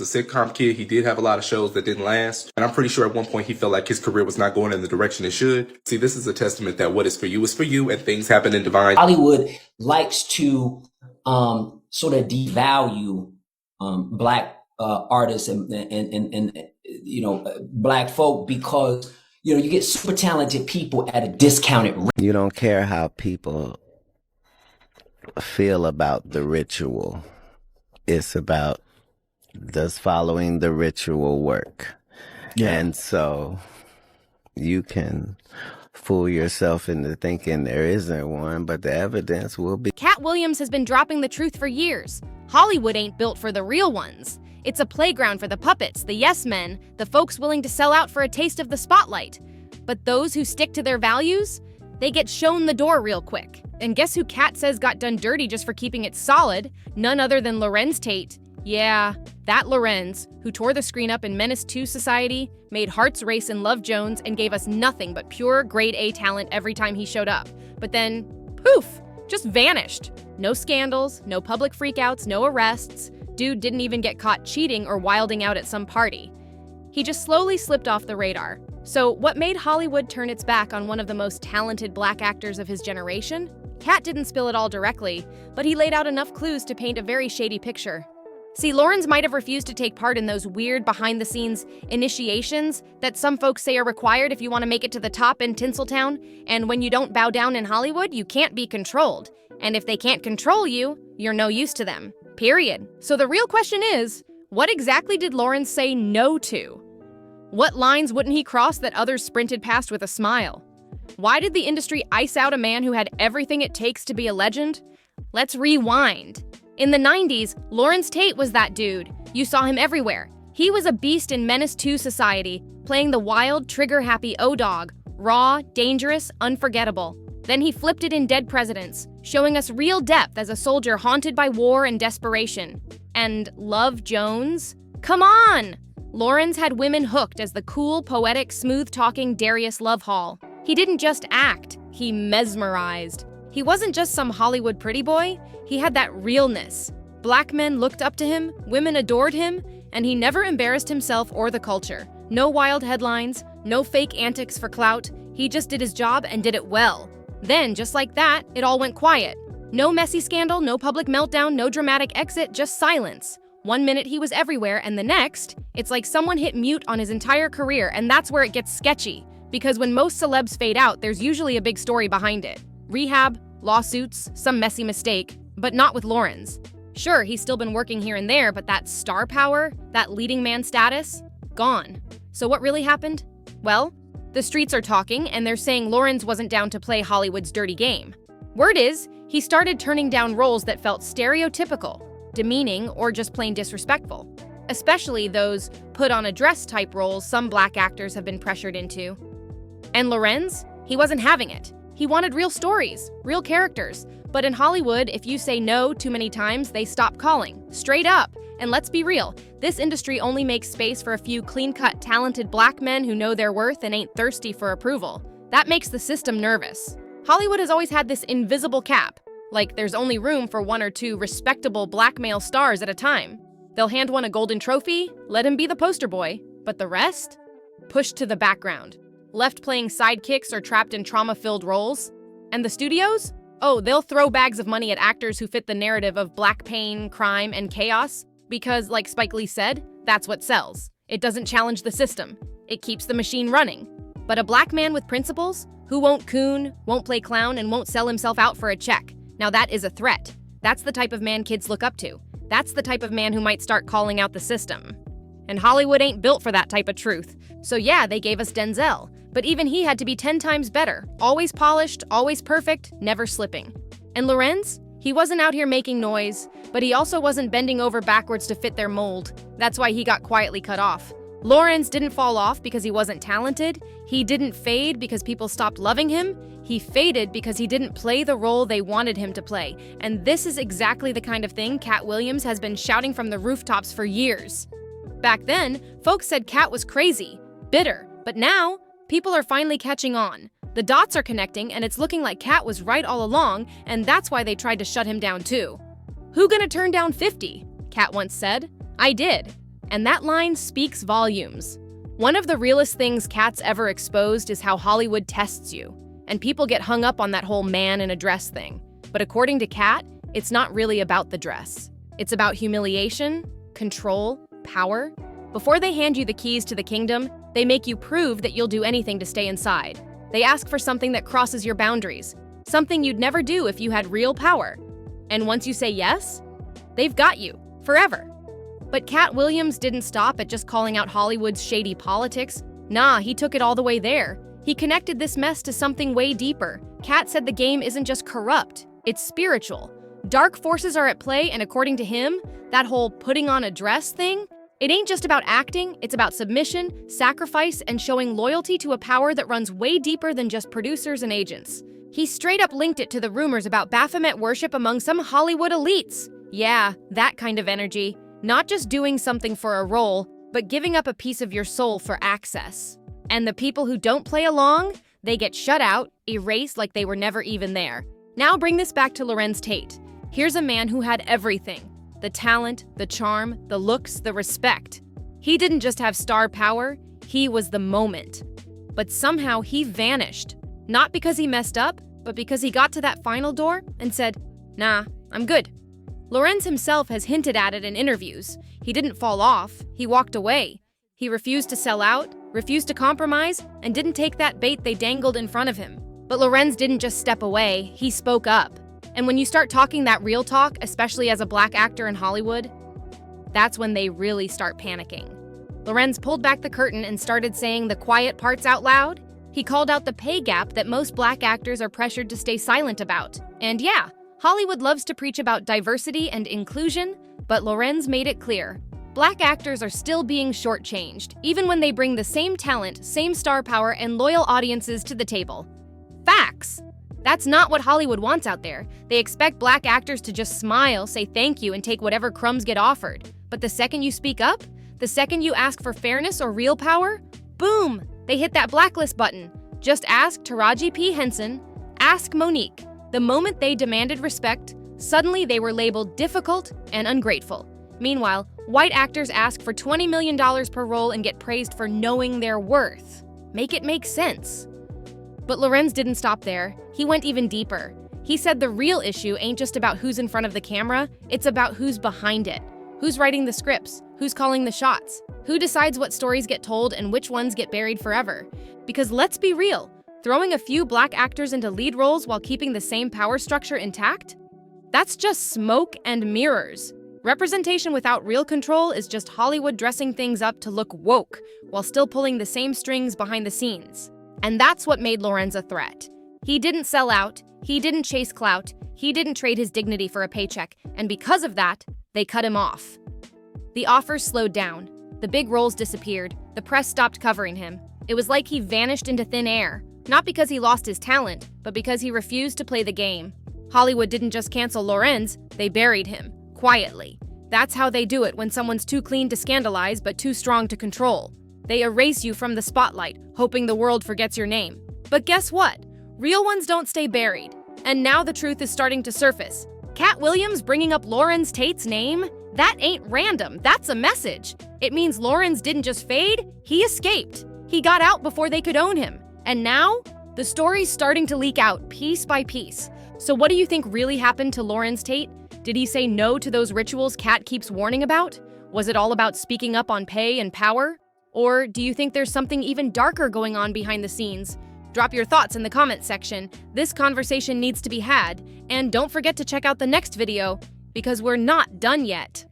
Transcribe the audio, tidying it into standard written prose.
As a sitcom kid, he did have a lot of shows that didn't last. And I'm pretty sure at one point he felt like his career was not going in the direction it should. See, this is a testament that what is for you, and things happen in divine. Hollywood likes to sort of devalue black artists and black folk because, you get super talented people at a discounted rate. You don't care how people feel about the ritual. It's about, does following the ritual work? Yeah. And so you can fool yourself into thinking there isn't one, but the evidence will be. Katt Williams has been dropping the truth for years. Hollywood ain't built for the real ones. It's a playground for the puppets, the yes men, the folks willing to sell out for a taste of the spotlight. But those who stick to their values, they get shown the door real quick. And guess who Katt says got done dirty just for keeping it solid? None other than Larenz Tate. Yeah, that Larenz, who tore the screen up in Menace II Society, made hearts race in Love Jones, and gave us nothing but pure grade A talent every time he showed up. But then, poof, just vanished. No scandals, no public freakouts, no arrests. Dude didn't even get caught cheating or wilding out at some party. He just slowly slipped off the radar. So what made Hollywood turn its back on one of the most talented black actors of his generation? Katt didn't spill it all directly, but he laid out enough clues to paint a very shady picture. See, Larenz might have refused to take part in those weird behind-the-scenes initiations that some folks say are required if you want to make it to the top in Tinseltown, and when you don't bow down in Hollywood, you can't be controlled. And if they can't control you, you're no use to them. Period. So the real question is, what exactly did Larenz say no to? What lines wouldn't he cross that others sprinted past with a smile? Why did the industry ice out a man who had everything it takes to be a legend? Let's rewind. In the 90s, Larenz Tate was that dude. You saw him everywhere. He was a beast in Menace II Society, playing the wild, trigger-happy O-Dog, raw, dangerous, unforgettable. Then he flipped it in Dead Presidents, showing us real depth as a soldier haunted by war and desperation. And Love Jones? Come on! Larenz had women hooked as the cool, poetic, smooth-talking Darius Love Hall. He didn't just act, he mesmerized. He wasn't just some Hollywood pretty boy, he had that realness. Black men looked up to him, women adored him, and he never embarrassed himself or the culture. No wild headlines, no fake antics for clout, he just did his job and did it well. Then, just like that, it all went quiet. No messy scandal, no public meltdown, no dramatic exit, just silence. One minute he was everywhere, and the next, it's like someone hit mute on his entire career, and that's where it gets sketchy. Because when most celebs fade out, there's usually a big story behind it. Rehab, lawsuits, some messy mistake, but not with Larenz. Sure, he's still been working here and there, but that star power, that leading man status, gone. So what really happened? Well, the streets are talking, and they're saying Larenz wasn't down to play Hollywood's dirty game. Word is, he started turning down roles that felt stereotypical, demeaning, or just plain disrespectful. Especially those put-on-a-dress type roles some black actors have been pressured into. And Larenz? He wasn't having it. He wanted real stories, real characters. But in Hollywood, if you say no too many times, they stop calling. Straight up. And let's be real, this industry only makes space for a few clean-cut, talented black men who know their worth and ain't thirsty for approval. That makes the system nervous. Hollywood has always had this invisible cap. Like, there's only room for one or two respectable black male stars at a time. They'll hand one a golden trophy, let him be the poster boy, but the rest? Pushed to the background. Left playing sidekicks or trapped in trauma-filled roles. And the studios? Oh, they'll throw bags of money at actors who fit the narrative of black pain, crime, and chaos, because, like Spike Lee said, that's what sells. It doesn't challenge the system. It keeps the machine running. But a black man with principles, who won't coon, won't play clown, and won't sell himself out for a check. Now that is a threat. That's the type of man kids look up to. That's the type of man who might start calling out the system. And Hollywood ain't built for that type of truth. So yeah, they gave us Denzel. But even he had to be 10 times better. Always polished, always perfect, never slipping. And Larenz? He wasn't out here making noise, but he also wasn't bending over backwards to fit their mold. That's why he got quietly cut off. Larenz didn't fall off because he wasn't talented. He didn't fade because people stopped loving him. He faded because he didn't play the role they wanted him to play. And this is exactly the kind of thing Katt Williams has been shouting from the rooftops for years. Back then, folks said Katt was crazy, bitter, but now, people are finally catching on. The dots are connecting, and it's looking like Katt was right all along, and that's why they tried to shut him down too. Who gonna turn down 50? Katt once said. I did. And that line speaks volumes. One of the realest things Katt's ever exposed is how Hollywood tests you. And people get hung up on that whole man in a dress thing. But according to Katt, it's not really about the dress. It's about humiliation, control, power. Before they hand you the keys to the kingdom, they make you prove that you'll do anything to stay inside. They ask for something that crosses your boundaries, something you'd never do if you had real power. And once you say yes, they've got you, forever. But Katt Williams didn't stop at just calling out Hollywood's shady politics. Nah, he took it all the way there. He connected this mess to something way deeper. Katt said the game isn't just corrupt, it's spiritual. Dark forces are at play, and according to him, that whole putting on a dress thing, it ain't just about acting, it's about submission, sacrifice, and showing loyalty to a power that runs way deeper than just producers and agents. He straight up linked it to the rumors about Baphomet worship among some Hollywood elites. Yeah, that kind of energy. Not just doing something for a role, but giving up a piece of your soul for access. And the people who don't play along, they get shut out, erased like they were never even there. Now bring this back to Larenz Tate. Here's a man who had everything. The talent, the charm, the looks, the respect. He didn't just have star power, he was the moment. But somehow he vanished. Not because he messed up, but because he got to that final door and said, "Nah, I'm good." Larenz himself has hinted at it in interviews. He didn't fall off, he walked away. He refused to sell out, refused to compromise, and didn't take that bait they dangled in front of him. But Larenz didn't just step away, he spoke up. And when you start talking that real talk, especially as a black actor in Hollywood, that's when they really start panicking. Larenz pulled back the curtain and started saying the quiet parts out loud. He called out the pay gap that most black actors are pressured to stay silent about. And yeah, Hollywood loves to preach about diversity and inclusion, but Larenz made it clear. Black actors are still being shortchanged, even when they bring the same talent, same star power, and loyal audiences to the table. Facts! That's not what Hollywood wants out there. They expect black actors to just smile, say thank you, and take whatever crumbs get offered. But the second you speak up, the second you ask for fairness or real power, boom! They hit that blacklist button. Just ask Taraji P. Henson, ask Monique. The moment they demanded respect, suddenly they were labeled difficult and ungrateful. Meanwhile, white actors ask for $20 million per role and get praised for knowing their worth. Make it make sense. But Larenz didn't stop there. He went even deeper. He said the real issue ain't just about who's in front of the camera, it's about who's behind it. Who's writing the scripts? Who's calling the shots? Who decides what stories get told and which ones get buried forever? Because let's be real, throwing a few black actors into lead roles while keeping the same power structure intact? That's just smoke and mirrors. Representation without real control is just Hollywood dressing things up to look woke while still pulling the same strings behind the scenes. And that's what made Larenz a threat. He didn't sell out, he didn't chase clout, he didn't trade his dignity for a paycheck, and because of that, they cut him off. The offers slowed down, the big roles disappeared, the press stopped covering him. It was like he vanished into thin air, not because he lost his talent, but because he refused to play the game. Hollywood didn't just cancel Larenz, they buried him, quietly. That's how they do it when someone's too clean to scandalize but too strong to control. They erase you from the spotlight, hoping the world forgets your name. But guess what? Real ones don't stay buried. And now the truth is starting to surface. Katt Williams bringing up Larenz Tate's name? That ain't random, that's a message. It means Larenz didn't just fade, he escaped. He got out before they could own him. And now, the story's starting to leak out piece by piece. So what do you think really happened to Larenz Tate? Did he say no to those rituals Katt keeps warning about? Was it all about speaking up on pay and power? Or do you think there's something even darker going on behind the scenes? Drop your thoughts in the comments section. This conversation needs to be had. And don't forget to check out the next video, because we're not done yet.